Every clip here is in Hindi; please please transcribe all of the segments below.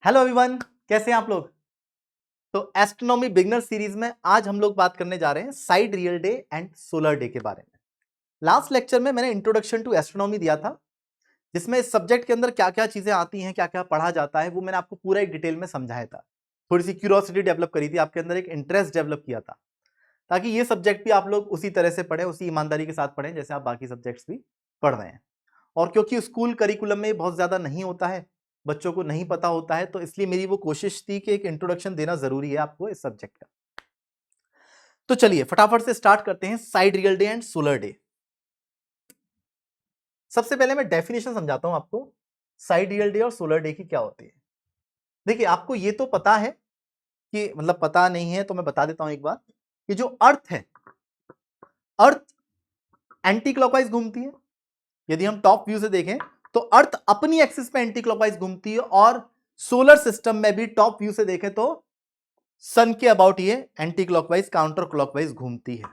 हेलो एवरीवन, कैसे हैं आप लोग। तो एस्ट्रोनॉमी बिगनर सीरीज में आज हम लोग बात करने जा रहे हैं side real day and solar day के बारे में। लास्ट लेक्चर में मैंने इंट्रोडक्शन टू एस्ट्रोनॉमी दिया था, जिसमें इस सब्जेक्ट के अंदर क्या क्या चीजें आती हैं, क्या क्या पढ़ा जाता है, वो मैंने आपको पूरा एक डिटेल में समझाया था। थोड़ी सी क्यूरियोसिटी डेवलप करी थी आपके अंदर, एक इंटरेस्ट डेवलप किया था, ताकि ये सब्जेक्ट भी आप लोग उसी तरह से पढ़ें, उसी ईमानदारी के साथ पढ़ें जैसे आप बाकी सब्जेक्ट्स भी पढ़ रहे हैं। और क्योंकि स्कूल करिकुलम में बहुत ज्यादा नहीं होता है, बच्चों को नहीं पता होता है, तो इसलिए मेरी वो कोशिश थी कि एक इंट्रोडक्शन देना जरूरी है आपको इस सब्जेक्ट का। तो चलिए फटाफट से स्टार्ट करते हैं side real day and solar day. सबसे पहले मैं डेफिनेशन समझाता हूं आपको, साइड रियल डे और सोलर डे की क्या होती है। देखिए, आपको ये तो पता है कि मतलब पता नहीं है तो मैं बता देता हूं एक बार, कि जो अर्थ है, अर्थ एंटी क्लॉकवाइज घूमती है। यदि हम टॉप व्यू से देखें तो अर्थ अपनी एक्सिस पे एंटी क्लॉकवाइज घूमती है, और सोलर सिस्टम में भी टॉप व्यू से देखें तो सन के अबाउट ये एंटी क्लॉकवाइज काउंटर क्लॉकवाइज घूमती है।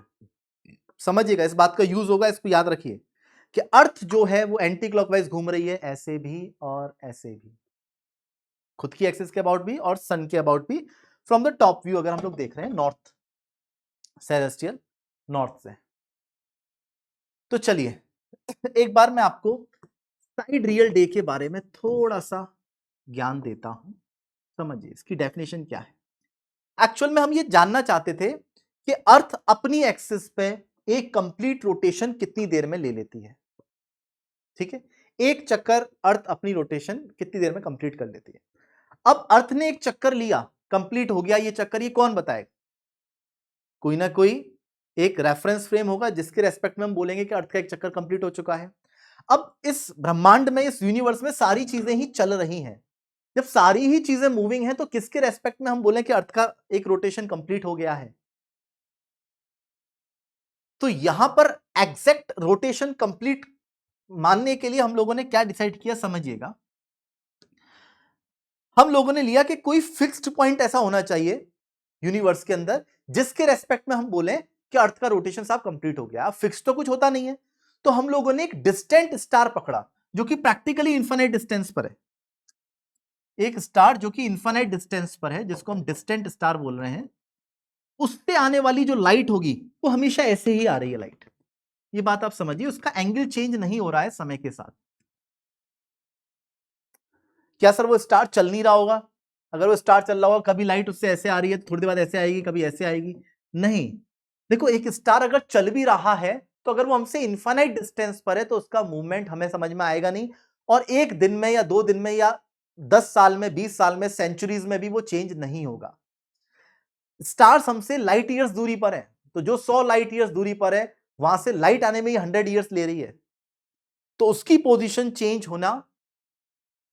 समझिएगा, इस बात का यूज होगा, इसको याद रखिए कि अर्थ जो है वो एंटी क्लॉकवाइज घूम रही है, ऐसे भी और ऐसे भी, खुद की एक्सिस के अबाउट भी और सन के अबाउट भी। फ्रॉम द टॉप व्यू अगर हम लोग देख रहे हैं नॉर्थ, सेलेस्टियल नॉर्थ से। तो चलिए एक बार मैं आपको साइड रियल डे के बारे में थोड़ा सा ज्ञान देता हूं। समझिए इसकी डेफिनेशन क्या है। एक्चुअल में हम ये जानना चाहते थे कि अर्थ अपनी एक्सिस पे एक कंप्लीट रोटेशन कितनी देर में ले लेती है। ठीक है, एक चक्कर अर्थ अपनी रोटेशन कितनी देर में कंप्लीट कर लेती है। अब अर्थ ने एक चक्कर लिया, कंप्लीट हो गया ये चक्कर, ये कौन बताएगा? कोई ना कोई एक रेफरेंस फ्रेम होगा जिसके रेस्पेक्ट में हम बोलेंगे कि अर्थ का एक चक्कर कंप्लीट हो चुका है। अब इस ब्रह्मांड में, इस यूनिवर्स में सारी चीजें ही चल रही हैं। जब सारी ही चीजें मूविंग हैं तो किसके रेस्पेक्ट में हम बोलें कि अर्थ का एक रोटेशन कंप्लीट हो गया है? तो यहां पर एग्जैक्ट रोटेशन कंप्लीट मानने के लिए हम लोगों ने क्या डिसाइड किया, समझिएगा। हम लोगों ने लिया कि कोई फिक्स्ड पॉइंट ऐसा होना चाहिए यूनिवर्स के अंदर जिसके रेस्पेक्ट में हम बोलें कि अर्थ का रोटेशन साहब कंप्लीट हो गया। फिक्स तो कुछ होता नहीं है, तो हम लोगों ने एक डिस्टेंट स्टार पकड़ा जो कि प्रैक्टिकली इंफिनिट डिस्टेंस पर है। एक स्टार जो कि इंफिनिट डिस्टेंस पर है, जिसको हम डिस्टेंट स्टार बोल रहे हैं, उससे आने वाली जो लाइट होगी वो हमेशा ऐसे ही आ रही है लाइट। ये बात आप समझिए, उसका एंगल चेंज नहीं हो रहा है समय के साथ। क्या सर वो स्टार चल नहीं रहा होगा? अगर वो स्टार चल रहा होगा, कभी लाइट उससे ऐसे आ रही है, थोड़ी देर बाद ऐसे आएगी, कभी ऐसे आएगी? नहीं। देखो, एक स्टार अगर चल भी रहा है तो अगर वो हमसे इनफाइनाइट डिस्टेंस पर है तो उसका मूवमेंट हमें समझ में आएगा नहीं, और एक दिन में या 2 दिन में या 10 साल में, 20 साल में, सेंचुरीज में भी वो चेंज नहीं होगा। स्टार्स हमसे लाइट ईयर्स दूरी पर है, तो जो 100 लाइट ईयर्स दूरी पर है, वहां से लाइट आने में ही 100 ईयर्स ले रही है, तो उसकी पोजीशन चेंज होना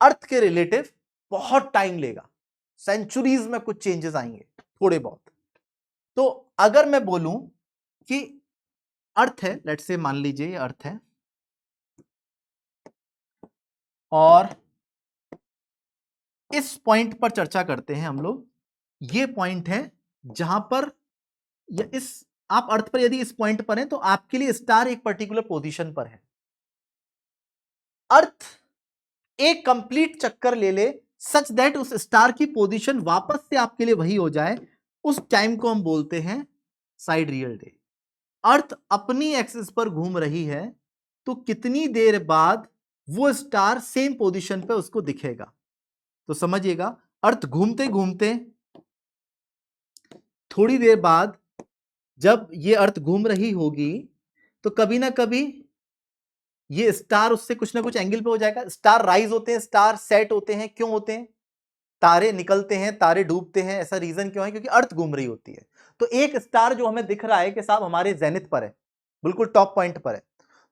अर्थ के रिलेटिव बहुत टाइम लेगा। सेंचुरीज में कुछ चेंजेस आएंगे, थोड़े बहुत। तो अगर मैं बोलूं कि अर्थ है, लेट्स से मान लीजिए ये अर्थ है, और इस पॉइंट पर चर्चा करते हैं हम लोग। ये पॉइंट है जहां पर, या इस, आप अर्थ पर यदि इस पॉइंट पर हैं तो आपके लिए स्टार एक पर्टिकुलर पोजीशन पर है। अर्थ एक कंप्लीट चक्कर ले ले सच दैट उस स्टार की पोजीशन वापस से आपके लिए वही हो जाए, उस टाइम को हम बोलते हैं साइड रियल डे। अर्थ अपनी एक्सिस पर घूम रही है तो कितनी देर बाद वो स्टार सेम पोजीशन पे उसको दिखेगा? तो समझिएगा, अर्थ घूमते घूमते थोड़ी देर बाद जब ये अर्थ घूम रही होगी तो कभी ना कभी ये स्टार उससे कुछ ना कुछ एंगल पे हो जाएगा। स्टार राइज होते हैं, स्टार सेट होते हैं, क्यों होते हैं? तारे निकलते हैं, तारे डूबते हैं, ऐसा रीजन क्यों है? क्योंकि अर्थ घूम रही होती है। तो एक स्टार जो हमें दिख रहा है कि साहब हमारे जेनिथ पर है, बिल्कुल टॉप पॉइंट पर है,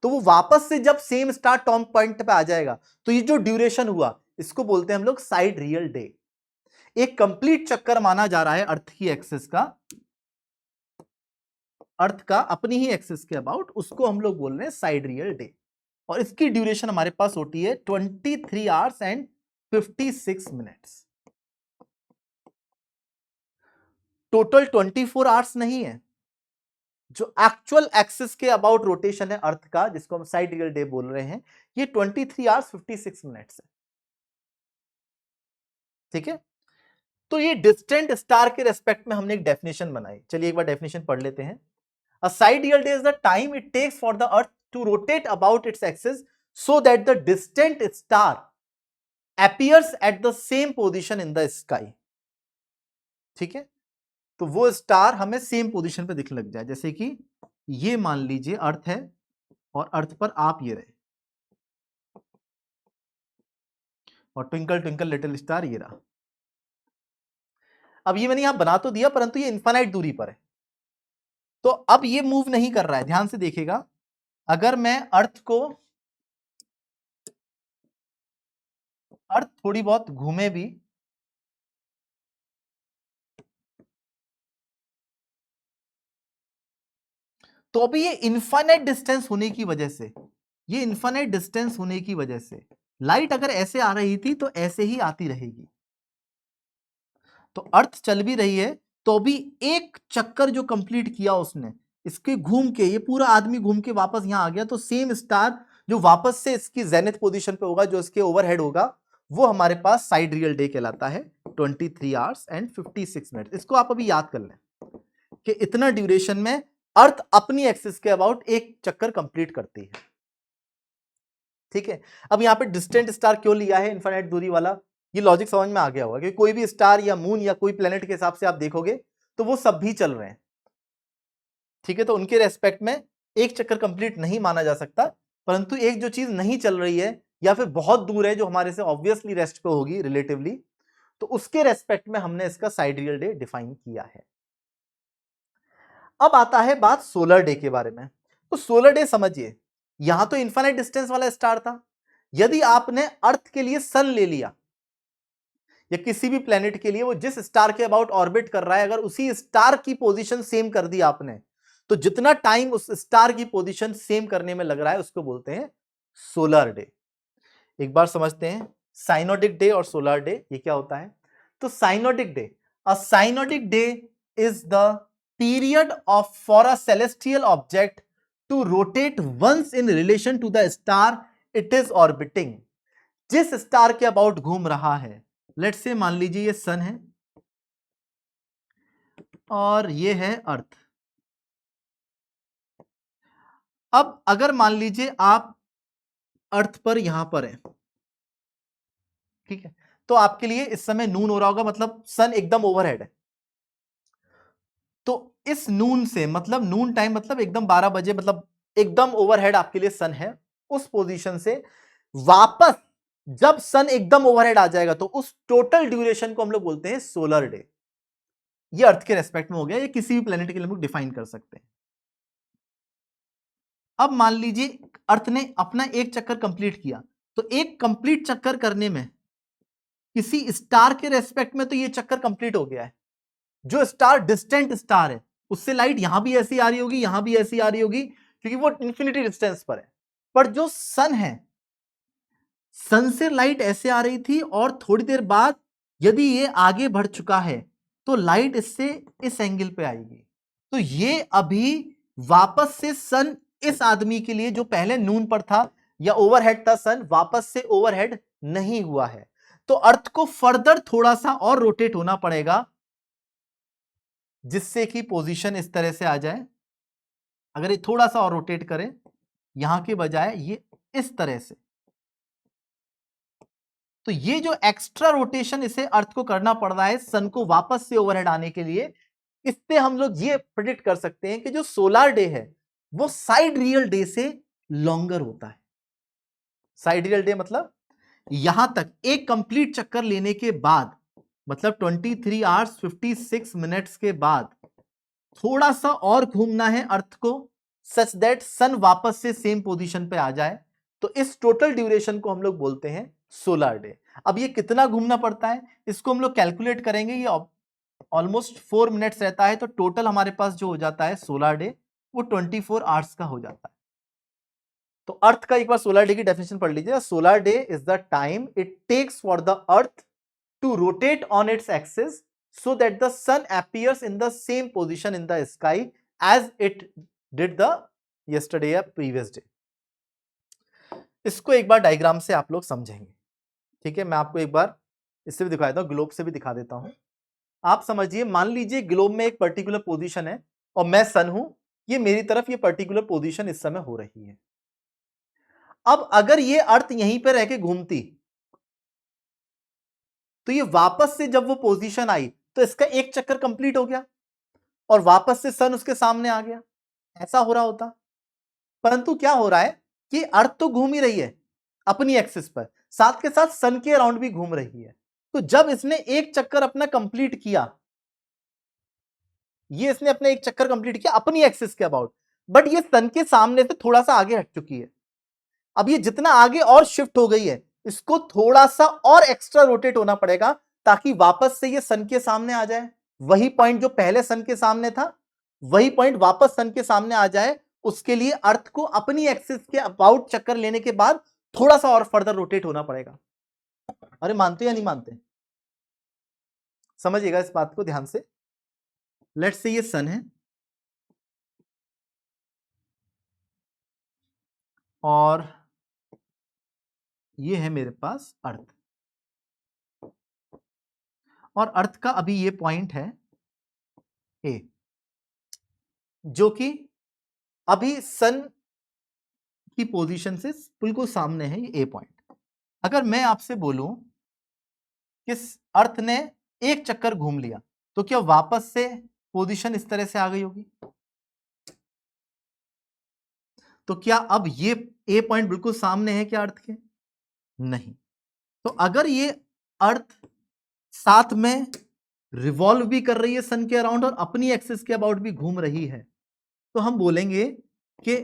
तो वो वापस से जब सेम स्टार टॉप पॉइंट पे आ जाएगा, तो ये जो ड्यूरेशन हुआ इसको बोलते हैं हम लोग साइड रियल डे। एक कंप्लीट चक्कर माना जा रहा है अर्थ की एक्सिस का, अर्थ का अपनी ही एक्सिस के अबाउट, उसको हम लोग बोल रहे हैं साइड रियल डे। और इसकी ड्यूरेशन हमारे पास होती है 23 hours and 56 minutes. Total 24 hours नहीं है, जो एक्चुअल एक्सिस के अबाउट रोटेशन है अर्थ का, जिसको हम साइड रियल डे बोल रहे हैं, ये 23 आवर्स 56 मिनट्स है। ठीक है, तो ये डिस्टेंट स्टार के रेस्पेक्ट में हमने एक डेफिनेशन बनाई। चलिए एक बार डेफिनेशन पढ़ लेते हैं। A sidereal day is the time it takes for the earth to rotate about its axis so that the distant star appears at the same position in the sky। ठीक है, तो वो स्टार हमें सेम पोजीशन पे दिखने लग जाए। जैसे कि ये मान लीजिए अर्थ है और अर्थ पर आप ये रहे, और ट्विंकल ट्विंकल लिटिल स्टार ये रहा। अब ये मैंने यहां बना तो दिया, परंतु ये इनफाइनाइट दूरी पर है, तो अब ये मूव नहीं कर रहा है। ध्यान से देखिएगा, अगर मैं अर्थ थोड़ी बहुत घूमे भी, तो अभी ये इनफाइनाइट डिस्टेंस होने की वजह से, ये इनफाइनाइट डिस्टेंस होने की वजह से लाइट अगर ऐसे आ रही थी तो ऐसे ही आती रहेगी। तो अर्थ चल भी रही है, तो अभी एक चक्कर जो कंप्लीट किया उसने, इसके घूम के, ये पूरा आदमी घूम के वापस यहां आ गया, तो सेम स्टार जो वापस से इसकी जेनिथ पोजीशन पे होगा, जो इसके ओवरहेड होगा, वो हमारे पास साइड रियल डे कहलाता है, 23 आवर्स एंड 56 मिनट। इसको आप अभी याद कर लें कि इतना ड्यूरेशन में अर्थ अपनी एक्सिस के अबाउट एक चक्कर कंप्लीट करती है। ठीक है, अब यहां पे डिस्टेंट स्टार क्यों लिया है, इनफाइनाइट दूरी वाला, ये लॉजिक समझ में आ गया होगा कि कोई भी स्टार या मून या कोई प्लेनेट के हिसाब से आप देखोगे तो वो सब भी चल रहे हैं। ठीक है, तो उनके रेस्पेक्ट में एक चक्कर कंप्लीट नहीं माना जा सकता, परंतु एक जो चीज नहीं चल रही है या फिर बहुत दूर है, जो हमारे से ऑब्वियसली रेस्ट पे होगी रिलेटिवली, तो उसके रेस्पेक्ट में हमने इसका साइडरियल डे डिफाइन किया है। अब आता है बात सोलर डे के बारे में। तो सोलर डे समझिए, यहां तो इनफाइनाइट डिस्टेंस वाला स्टार था, यदि आपने अर्थ के लिए सन ले लिया या किसी भी प्लेनेट के लिए, वो जिस स्टार के अबाउट ऑर्बिट कर रहा है, अगर उसी स्टार की पोजीशन सेम कर दी आपने, तो जितना टाइम उस स्टार की पोजीशन सेम करने में लग रहा है उसको बोलते हैं सोलर डे। एक बार समझते हैं साइनोडिक डे और सोलर डे ये क्या होता है। तो synodic day, a synodic day is the period of for a celestial object to rotate once in relation to the star it is orbiting. जिस स्टार के अबाउट घूम रहा है, लेट्स से मान लीजिए ये सन है और ये है अर्थ। अब अगर मान लीजिए आप अर्थ पर यहां पर है, ठीक है, तो आपके लिए इस समय नून हो रहा होगा, मतलब सन एकदम ओवरहेड है। तो इस नून से मतलब नून टाइम मतलब एकदम 12 बजे, मतलब एकदम ओवरहेड आपके लिए सन है। उस पोजीशन से वापस जब सन एकदम ओवरहेड आ जाएगा, तो उस टोटल ड्यूरेशन को हम लोग बोलते हैं सोलर डे। ये अर्थ के रेस्पेक्ट में हो गया, ये किसी भी प्लेनेट के लिए हम लोग डिफाइन कर सकते हैं। अब मान लीजिए अर्थ ने अपना एक चक्कर कंप्लीट किया, तो एक कंप्लीट चक्कर करने में किसी स्टार के रेस्पेक्ट में तो ये चक्कर कंप्लीट हो गया है। जो स्टार डिस्टेंट स्टार है, उससे लाइट यहां भी ऐसी आ रही होगी, यहां भी ऐसी आ रही होगी, क्योंकि वो इंफिनिटी डिस्टेंस पर है। पर जो सन है, सन से लाइट ऐसे आ रही थी, और थोड़ी देर बाद यदि ये आगे बढ़ चुका है तो लाइट इससे इस एंगल पे आएगी। तो ये अभी वापस से सन इस आदमी के लिए जो पहले नून पर था या ओवरहेड था, सन वापस से ओवरहेड नहीं हुआ है। तो अर्थ को फर्दर थोड़ा सा और रोटेट होना पड़ेगा, जिससे कि पोजीशन इस तरह से आ जाए। अगर ये थोड़ा सा और रोटेट करें यहां के बजाय ये इस तरह से, तो ये जो एक्स्ट्रा रोटेशन इसे अर्थ को करना पड़ रहा है सन को वापस से ओवरहेड आने के लिए, इससे हम लोग ये प्रेडिक्ट कर सकते हैं कि जो सोलर डे है वो साइड रियल डे से लॉन्गर होता है। साइड रियल डे मतलब यहां तक एक कंप्लीट चक्कर लेने के बाद, मतलब 23 आवर्स 56 मिनट्स के बाद थोड़ा सा और घूमना है अर्थ को, सच दैट सन वापस से सेम पोजीशन पे आ जाए। तो इस टोटल ड्यूरेशन को हम लोग बोलते हैं सोलर डे। अब ये कितना घूमना पड़ता है इसको हम लोग कैलकुलेट करेंगे। ये ऑलमोस्ट 4 मिनट्स रहता है, तो टोटल हमारे पास जो हो जाता है सोलर डे वो 24 आवर्स का हो जाता है। तो अर्थ का एक बार सोलर डे की डेफिनेशन पढ़ लीजिए। Solar day is the time it takes for the earth to rotate on its axis so that the sun appears in the same position in the sky as it did the yesterday or previous day। इसको एक बार डायग्राम से आप लोग समझेंगे। ठीक है, मैं आपको एक बार इससे भी दिखा देता हूं, ग्लोब से भी दिखा देता हूं। आप समझिए, मान लीजिए ग्लोब में एक पर्टिकुलर पोजीशन है और मैं सन हूं, ये मेरी तरफ ये पर्टिकुलर पोजीशन इस समय हो रही है। अब अगर ये अर्थ यहीं पे रह के घूमती तो ये वापस से जब वो पोजीशन आई तो इसका एक चक्कर कंप्लीट हो गया और वापस से सन उसके सामने आ गया, ऐसा हो रहा होता। परंतु क्या हो रहा है कि अर्थ तो घूम ही रही है अपनी एक्सिस पर, साथ के साथ सन के अराउंड भी घूम रही है। तो जब इसने एक चक्कर अपना कंप्लीट किया, ये इसने अपना एक चक्कर कंप्लीट किया अपनी एक्सिस के अबाउट, बट ये सन के सामने से थोड़ा सा आगे हट चुकी है। अब ये जितना आगे और शिफ्ट हो गई है, इसको थोड़ा सा और एक्स्ट्रा रोटेट होना पड़ेगा ताकि वापस से ये सन के सामने आ जाए। वही पॉइंट जो पहले सन के सामने था, वही पॉइंट वापस सन के सामने आ जाए। उसके लिए अर्थ को अपनी एक्सिस के अबाउट चक्कर लेने के बाद थोड़ा सा और फर्दर रोटेट होना पड़ेगा। अरे मानते या नहीं मानते? समझिएगा इस बात को ध्यान से। लेट्स से ये सन है और ये है मेरे पास अर्थ, और अर्थ का अभी ये पॉइंट है ए, जो कि अभी सन की पोजीशन से बिल्कुल सामने है ये ए पॉइंट। अगर मैं आपसे बोलूं कि अर्थ ने एक चक्कर घूम लिया तो क्या वापस से पोजीशन इस तरह से आ गई होगी? तो क्या अब ये ए पॉइंट बिल्कुल सामने है क्या अर्थ के? नहीं। तो अगर ये अर्थ साथ में रिवॉल्व भी कर रही है सन के अराउंड और अपनी एक्सिस के अबाउट भी घूम रही है, तो हम बोलेंगे कि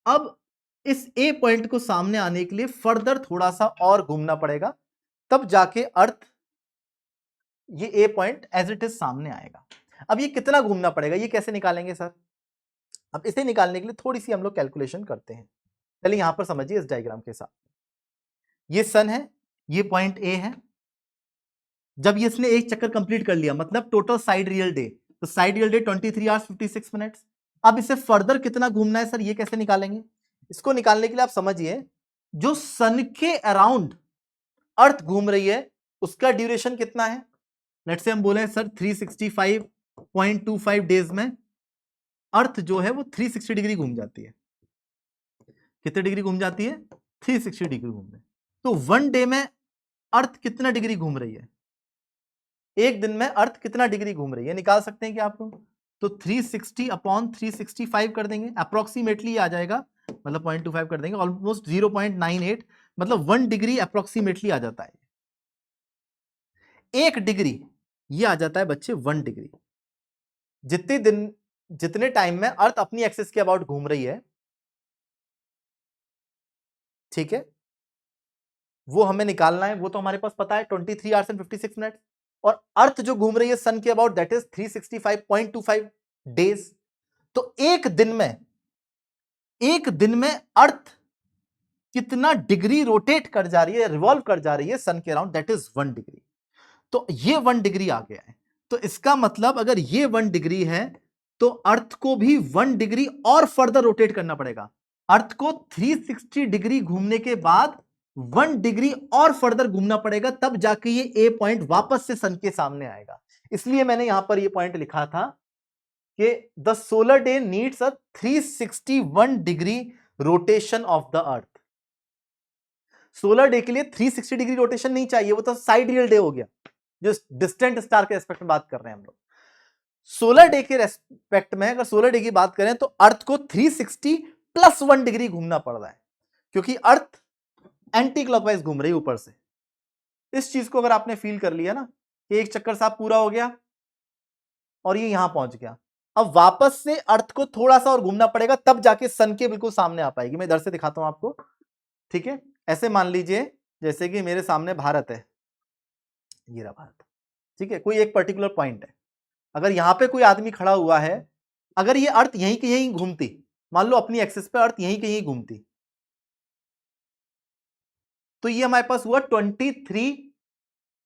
अब इस ए पॉइंट को सामने आने के लिए फर्दर थोड़ा सा और घूमना पड़ेगा, तब जाके अर्थ ये ए पॉइंट एज इट इज सामने आएगा। अब ये कितना घूमना पड़ेगा, ये कैसे निकालेंगे सर? अब इसे निकालने के लिए थोड़ी सी हम लोग कैलकुलेशन करते हैं। चलिए यहां पर समझिए इस डायग्राम के साथ। ये सन है, ये पॉइंट ए है। जब ये इसने एक चक्कर कंप्लीट कर लिया, मतलब टोटल साइड रियल डे, तो side real day 23 hours 56 minutes. अब इसे फर्दर कितना घूमना है सर, ये कैसे निकालेंगे? इसको निकालने के लिए आप समझिए, जो सन के अराउंड अर्थ घूम रही है उसका ड्यूरेशन कितना है। लेट्स से हम बोले सर 365.25 डेज में अर्थ जो है वो 360 डिग्री घूम जाती है। कितने डिग्री घूम जाती है? 360 डिग्री घूमने। तो वन डे में अर्थ कितना डिग्री घूम रही है? एक दिन में अर्थ कितना डिग्री घूम रही है, निकाल सकते हैं क्या आप लोग? तो 360 अपॉन 365 कर देंगे, अप्रोक्सीमेटली आ जाएगा, मतलब 0.25 कर देंगे, ऑलमोस्ट 0.98, मतलब 1 डिग्री अप्रोक्सीमेटली आ जाता है। 1 डिग्री ये आ जाता है बच्चे 1 डिग्री। जितने टाइम में अर्थ अपनी एक्सिस के अबाउट घूम रही है, ठीक है, वो हमें निकालना है। वो तो हमारे पास पता है 23 आवर्स एंड 56 मिनट, और अर्थ जो घूम रही है सन के अबाउट दैट इज 365.25 डेज। तो एक दिन में अर्थ कितना डिग्री रोटेट कर जा रही है, रिवॉल्व कर जा रही है सन के अराउंड, दैट इज 1 डिग्री। तो ये 1 डिग्री आ गया है। तो इसका मतलब अगर ये 1 डिग्री है तो अर्थ को भी 1 डिग्री और फर्दर रोटेट करना पड़ेगा। अर्थ को 360 डिग्री घूमने के बाद 1 डिग्री और फर्दर घूमना पड़ेगा, तब जाके ये ए पॉइंट वापस से सन के सामने आएगा। इसलिए मैंने यहां पर ये पॉइंट लिखा था कि the solar day needs a 361 degree rotation of the earth. Solar day के लिए 360 डिग्री रोटेशन नहीं चाहिए, वो तो साइडियल डे हो गया, जो डिस्टेंट स्टार के रेस्पेक्ट में बात कर रहे हैं हम लोग। सोलर डे के रेस्पेक्ट में अगर सोलर डे की बात करें तो अर्थ को 360 प्लस 1 डिग्री घूमना पड़ रहा है, क्योंकि अर्थ एंटी क्लॉकवाइज घूम रही है ऊपर से। इस चीज को अगर आपने फील कर लिया ना कि एक चक्कर साहब पूरा हो गया और ये यहां पहुंच गया, अब वापस से अर्थ को थोड़ा सा और घूमना पड़ेगा, तब जाके सन के बिल्कुल सामने आ पाएगी। मैं इधर से दिखाता हूं आपको, ठीक है। ऐसे मान लीजिए जैसे कि मेरे सामने भारत है, ये रहा भारत, ठीक है, कोई एक पर्टिकुलर पॉइंट है। अगर यहां पे कोई आदमी खड़ा हुआ है, अगर ये अर्थ यहीं के यहीं घूमती, मान लो अपनी एक्सिस पे अर्थ यहीं के यहीं घूमती, तो ये हमारे पास हुआ 23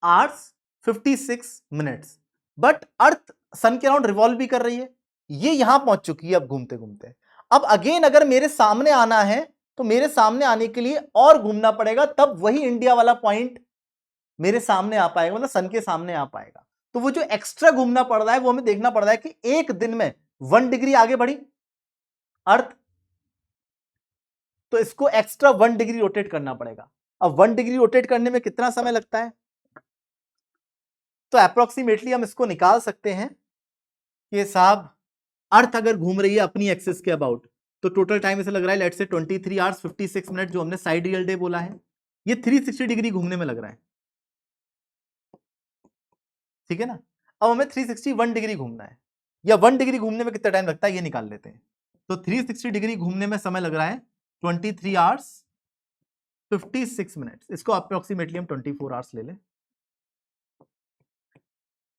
आवर्स 56 मिनट्स। बट अर्थ सन के अराउंड रिवॉल्व भी कर रही है, ये यहां पहुंच चुकी है अब घूमते घूमते। अब अगेन अगर मेरे सामने आना है तो मेरे सामने आने के लिए और घूमना पड़ेगा, तब वही इंडिया वाला पॉइंट मेरे सामने आ पाएगा, मतलब सन के सामने आ पाएगा। तो वो जो एक्स्ट्रा घूमना पड़ रहा है वो हमें देखना पड़ रहा है कि एक दिन में 1 डिग्री आगे बढ़ी अर्थ, तो इसको एक्स्ट्रा 1 डिग्री रोटेट करना पड़ेगा। अब 1 डिग्री रोटेट करने में कितना समय लगता है, तो अप्रोक्सीमेटली हम इसको निकाल सकते हैं कि साहब अर्थ अगर घूम रही है अपनी एक्सिस के अबाउट, तो टोटल टाइम इसे लग रहा है लेट्स से 23 आवर्स 56 मिनट, जो हमने साइड रियल डे बोला है, ये 360 डिग्री घूमने में लग रहा है, ठीक है ना। अब हमें 361 डिग्री घूमना है, या 1 डिग्री घूमने में कितना टाइम लगता है ये निकाल लेते हैं। तो 360 डिग्री घूमने में समय लग रहा है 23 आवर्स 56 मिनट्स, इसको अप्रोक्सीमेटली हम 24 आवर्स ले लें।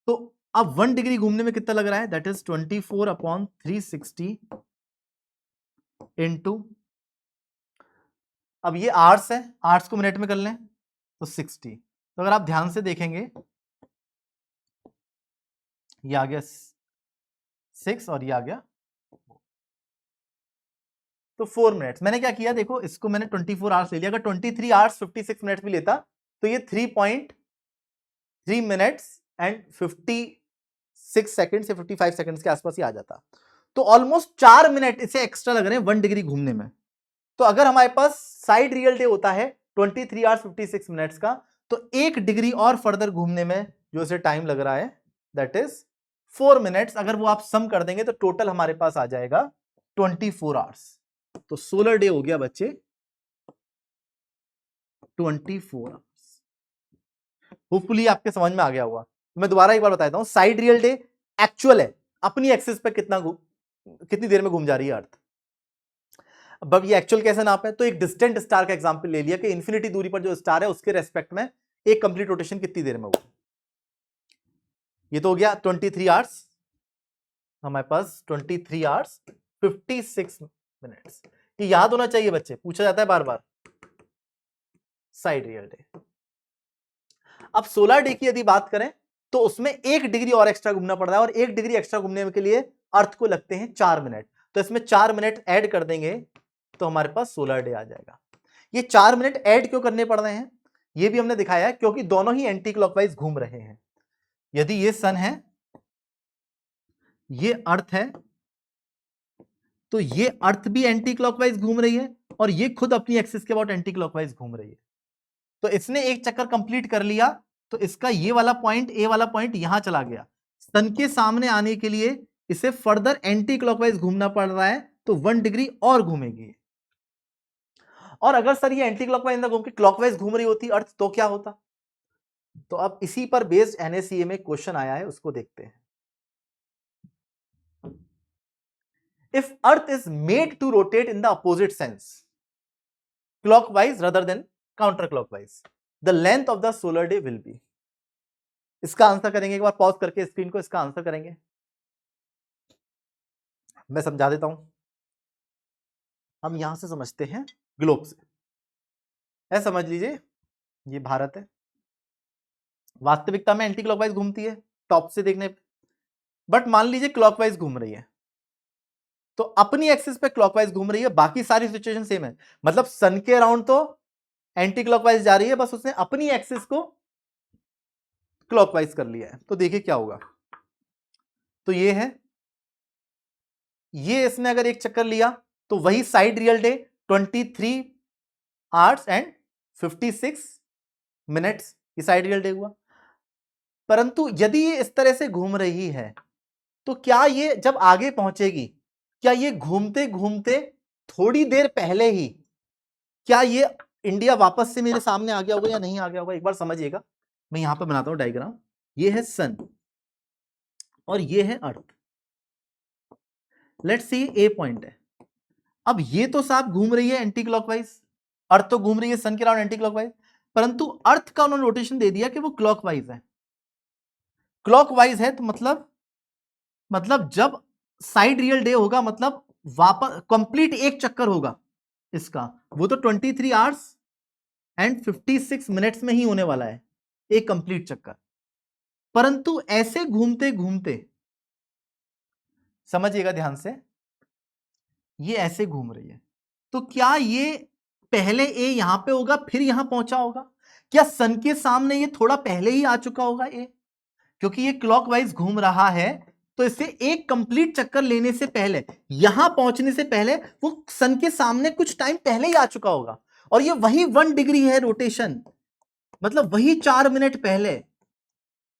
तो अब 1 डिग्री घूमने में कितना लग रहा है, दैट इज 24/360 इंटू, अब ये आवर्स है, आवर्स को मिनट में कर लें तो 60। तो अगर आप ध्यान से देखेंगे ये आ गया 6 और ये आ गया, तो 4 मिनट्स। मैंने क्या किया देखो, इसको मैंने 24 आवर्स ले लिया, अगर 23 आवर्स 56 मिनट्स भी लेता तो ये 3.3 मिनट्स एंड 56 सेकंड से 55 सेकंड्स के आसपास ही आ जाता। तो ऑलमोस्ट 4 मिनट इसे एक्स्ट्रा लग रहे हैं 1 डिग्री घूमने में। तो अगर हमारे पास साइड रियल डे होता है 23 आवर्स 56 मिनट्स का, तो 1 डिग्री और फर्दर घूमने में जो इसे टाइम लग रहा है दैट इज 4 मिनट्स। अगर वो आप सम कर देंगे तो टोटल हमारे पास आ जाएगा 24 आवर्स। तो सोलर डे हो गया बच्चे 24 आवर्स। होपफुली आपके समझ में आ गया होगा। मैं दोबारा एक बार बताता हूं, साइड रियल डे एक्चुअल है, अपनी एक्सिस पे कितनी देर में घूम जा रही है अर्थ। अब ये एक्चुअल कैसे नाप है, तो एक डिस्टेंट स्टार का एग्जांपल ले लिया कि इन्फिनिटी दूरी पर जो स्टार है उसके रेस्पेक्ट में एक कंप्लीट रोटेशन कितनी देर में होगा। ये तो हो गया 23 आवर्स, हमारे पास 23 आवर्स 56 मिनट्स। ये याद होना चाहिए बच्चे, पूछा जाता है बार बार साइड रियल डे। अब सोलर डे की यदि बात करें तो उसमें 1 डिग्री और एक्स्ट्रा घूमना पड़ रहा है, और 1 डिग्री एक्स्ट्रा घूमने के लिए अर्थ को लगते हैं 4 मिनट। तो इसमें 4 मिनट ऐड कर देंगे तो हमारे पास सोलर डे आ जाएगा। ये 4 मिनट ऐड क्यों करने पड़ रहे हैं, ये भी हमने दिखाया है, क्योंकि दोनों ही एंटी क्लॉकवाइज घूम रहे हैं। यदि ये सन है, ये अर्थ है, तो ये अर्थ भी एंटी क्लॉकवाइज घूम रही है और ये खुद अपनी एक्सिस के अबाउट एंटी क्लॉकवाइज घूम रही है। तो इसने एक चक्कर कंप्लीट कर लिया, तो इसका ये वाला पॉइंट, ए वाला पॉइंट यहां चला गया। सन के सामने आने के लिए इसे फर्दर एंटी क्लॉकवाइज घूमना पड़ रहा है, तो 1 डिग्री और घूमेगी। और अगर सर ये एंटी क्लॉकवाइज ना घूम के क्लॉकवाइज घूम रही होती अर्थ, तो क्या होता। तो अब इसी पर बेस्ड एनएसीए में क्वेश्चन आया है, उसको देखते हैं। If Earth is made to rotate in the opposite sense, clockwise rather than counterclockwise, the length of the solar day will be. इसका आंसर करेंगे, एक बार पॉज करके स्क्रीन को, इसका आंसर करेंगे। मैं समझा देता हूं, हम यहां से समझते हैं ग्लोब से। ऐसा समझ लीजिए ये भारत है, वास्तविकता में एंटी क्लॉकवाइज घूमती है टॉप से देखने पे, बट मान लीजिए क्लॉकवाइज घूम रही है, तो अपनी एक्सिस पे क्लॉकवाइज घूम रही है, बाकी सारी सिचुएशन सेम है। मतलब सन के अराउंड तो एंटी क्लॉकवाइज जा रही है, बस उसने अपनी एक्सिस को क्लॉकवाइज कर लिया है। तो देखिए क्या होगा, तो ये है, ये इसने अगर एक चक्कर लिया तो वही side real day 23 hours and 56 minutes, ये साइड रियल डे हुआ। परंतु यदि ये इस तरह से घूम रही है, तो क्या ये जब आगे पहुंचेगी, क्या ये घूमते घूमते थोड़ी देर पहले ही, क्या ये इंडिया वापस से मेरे सामने आ गया होगा या नहीं आ गया होगा, एक बार समझिएगा। मैं यहां पर बनाता हूं डायग्राम, ये है सन और ये है अर्थ। लेट्स सी ए पॉइंट है। अब ये तो साहब घूम रही है एंटी क्लॉकवाइज, अर्थ तो घूम रही है सन के अराउंड एंटी क्लॉकवाइज, परंतु अर्थ का उन्होंने रोटेशन दे दिया कि वो क्लॉकवाइज है। क्लॉकवाइज है तो मतलब जब साइड रियल डे होगा, मतलब वापस कंप्लीट एक चक्कर होगा इसका, वो तो 23 आवर्स एंड 56 मिनट्स में ही होने वाला है एक कंप्लीट चक्कर। परंतु ऐसे घूमते घूमते, समझिएगा ध्यान से, ये ऐसे घूम रही है, तो क्या ये पहले ए यहां पे होगा फिर यहां पहुंचा होगा, क्या सन के सामने ये थोड़ा पहले ही आ चुका होगा ए, क्योंकि ये क्लॉकवाइज घूम रहा है, तो इसे एक कंप्लीट चक्कर लेने से पहले, यहां पहुंचने से पहले वो सन के सामने कुछ टाइम पहले ही आ चुका होगा, और ये वही 1 डिग्री है रोटेशन, मतलब वही 4 मिनट पहले।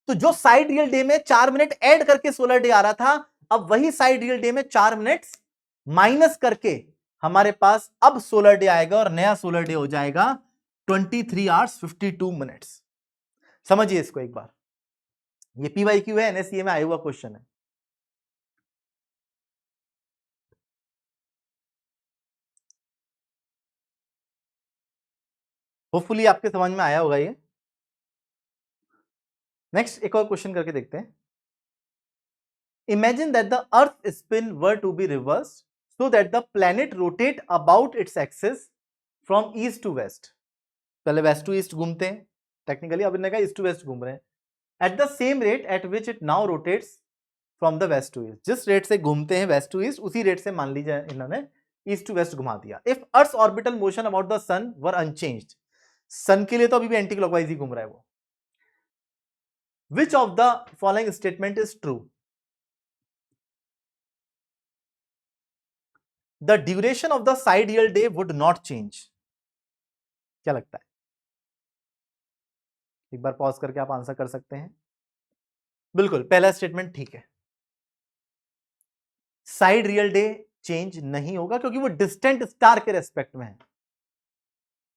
तो जो साइड रियल डे में 4 मिनट ऐड करके सोलर डे आ रहा था, अब वही साइड रियल डे में 4 मिनट माइनस करके हमारे पास अब सोलर डे आएगा, और नया सोलर डे हो जाएगा 23 आवर्स 52 मिनट्स। समझिए इसको एक बार, ये पीवाईक्यू है, एनएससीए में आया हुआ क्वेश्चन है। होपफुली आपके समझ में आया होगा ये। नेक्स्ट एक और क्वेश्चन करके देखते हैं। Imagine that the earth spin were to be reversed so that the planet rotate about its axis from east to west। पहले वेस्ट टू ईस्ट घूमते हैं टेक्निकली, अब इन्होंने कहा ईस्ट टू वेस्ट घूम रहे हैं, at the same rate at which it now rotates from the west to east. जिस रेट से घूमते हैं वेस्ट टू ईस्ट, उसी रेट से मान लीजिए इन्होंने ईस्ट टू वेस्ट घुमा दिया। If earth orbital motion about the sun were unchanged, sun के लिए तो अभी भी एंटी क्लॉकवाइज ही घूम रहा है वो, which of the following statement is true? The duration of the sidereal day would not change। क्या लगता है? एक बार पॉज करके आप आंसर कर सकते हैं। बिल्कुल, पहला स्टेटमेंट ठीक है, साइड रियल डे चेंज नहीं होगा क्योंकि वो डिस्टेंट स्टार के रेस्पेक्ट में है।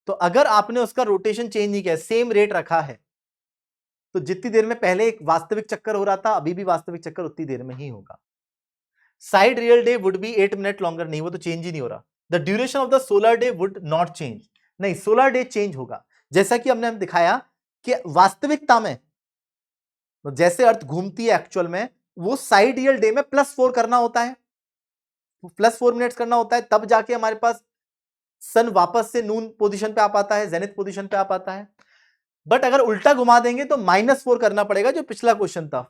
तो अगर आपने उसका रोटेशन चेंज नहीं किया, सेम रेट रखा है, तो जितनी देर में पहले एक वास्तविक चक्कर हो रहा था, अभी भी वास्तविक चक्कर उतनी देर में ही होगा। Side real day would be 8 minute longer, नहीं वो तो चेंज ही नहीं हो रहा। The duration of the solar day would not change, नहीं सोलर डे चेंज होगा, जैसा कि हमने दिखाया कि वास्तविकता में तो जैसे अर्थ घूमती है एक्चुअल में, वो साइड रियल डे में +4 करना होता है, +4 मिनट्स करना होता है, तब जाके हमारे पास सन वापस से नून पोजीशन पे आ पाता है, जेनिथ पोजीशन पे आ पाता है। बट अगर उल्टा घुमा देंगे तो -4 करना पड़ेगा, जो पिछला क्वेश्चन था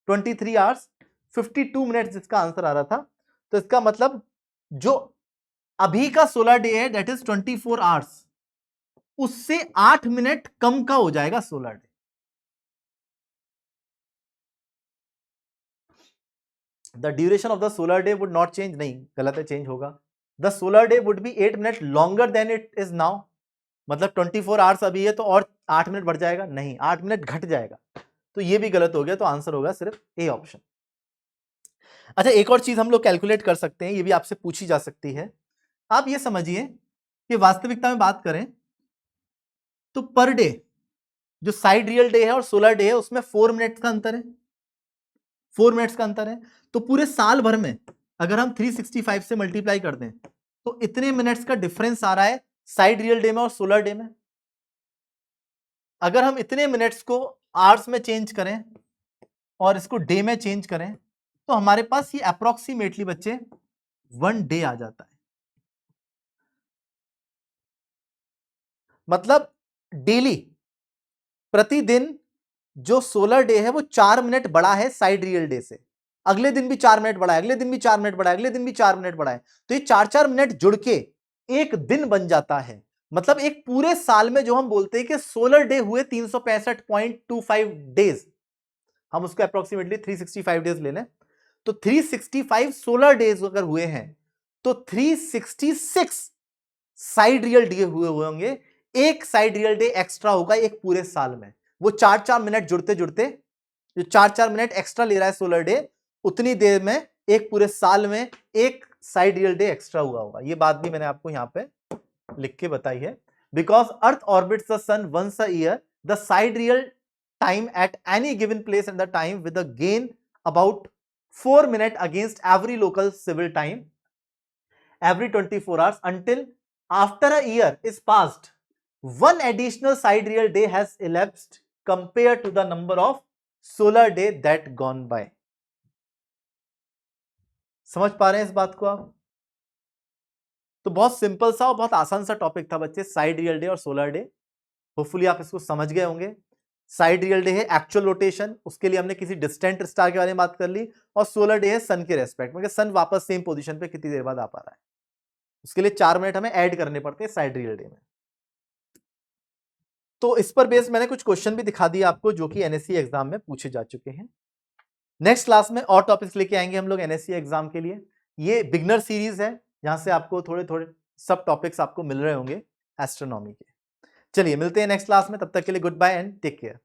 23 आवर्स 52 मिनट्स जिसका आंसर आ रहा था। तो इसका मतलब जो अभी का सोलर डे है दैट इज 24 आवर्स, उससे 8 मिनट कम का हो जाएगा solar day. The duration of the solar day would not change, नहीं गलत है, चेंज होगा। The solar day would be 8 minute longer than it is now, मतलब 24 आवर्स अभी है तो और 8 मिनट बढ़ जाएगा, नहीं 8 मिनट घट जाएगा, तो ये भी गलत हो गया। तो आंसर होगा सिर्फ ए ऑप्शन। अच्छा, एक और चीज हम लोग कैलकुलेट कर सकते हैं, ये भी आपसे पूछी जा सकती है। आप ये समझिए कि वास्तविकता में बात करें तो पर डे जो साइड रियल डे है और सोलर डे है, उसमें 4 मिनट्स का अंतर है, 4 मिनट्स का अंतर है। तो पूरे साल भर में अगर हम 365 से मल्टीप्लाई कर दें तो इतने मिनट्स का डिफरेंस आ रहा है साइड रियल डे में और सोलर डे में। अगर हम इतने मिनट्स को आवर्स में चेंज करें और इसको डे में चेंज करें तो हमारे पास ये अप्रोक्सीमेटली बच्चे 1 डे आ जाता है। मतलब डेली, प्रतिदिन जो सोलर डे है वो 4 मिनट बड़ा है साइड रियल डे से, अगले दिन भी 4 मिनट बड़ा है, अगले दिन भी 4 मिनट बड़ा है, अगले दिन भी 4 मिनट बड़ा है, तो ये 4-4 मिनट जुड़ के एक दिन बन जाता है। मतलब एक पूरे साल में जो हम बोलते हैं कि सोलर डे हुए 365.25 डेज, हम उसको अप्रोक्सीमेटली 365 डेज ले लें, तो 365 सोलर डेज अगर हुए हैं तो 366 साइड रियल डे हुए होंगे, एक साइड रियल डे एक्स्ट्रा होगा एक पूरे साल में। वो 4-4 मिनट जुड़ते जुड़ते जो 4-4 मिनट एक्स्ट्रा ले रहा है सोलर डे, उतनी देर में एक पूरे साल में एक साइड रियल डे एक्स्ट्रा हुआ होगा। ये बात भी मैंने आपको यहां पे लिख के बताई है। Because earth orbits the sun once a year, the sidereal time at any given place at the time with a gain about 4 minute against every local civil time every 24 hours until after a year is passed, one additional sidereal day has elapsed compared to the number of solar day that gone by। समझ पा रहे हैं इस बात को आप? तो बहुत सिंपल सा और बहुत आसान सा टॉपिक था बच्चे, साइड रियल डे और सोलर डे। होपफुली आप इसको समझ गए होंगे। साइड रियल डे है एक्चुअल रोटेशन, उसके लिए हमने किसी डिस्टेंट स्टार के बारे में बात कर ली, और सोलर डे है सन के रेस्पेक्ट में, सन वापस सेम पोजीशन पे कितनी देर बाद आ पा रहा है, उसके लिए 4 मिनट हमें ऐड करने पड़ते हैं साइड रियल डे में। तो इस पर बेस्ड मैंने कुछ क्वेश्चन भी दिखा दिए आपको जो कि एनएससी एग्जाम में पूछे जा चुके हैं। नेक्स्ट क्लास में और टॉपिक्स लेके आएंगे हम लोग एनएससी एग्जाम के लिए। ये बिगनर सीरीज है जहां से आपको थोड़े थोड़े सब टॉपिक्स आपको मिल रहे होंगे एस्ट्रोनॉमी के। चलिए मिलते हैं नेक्स्ट क्लास में, तब तक के लिए good bye and take care.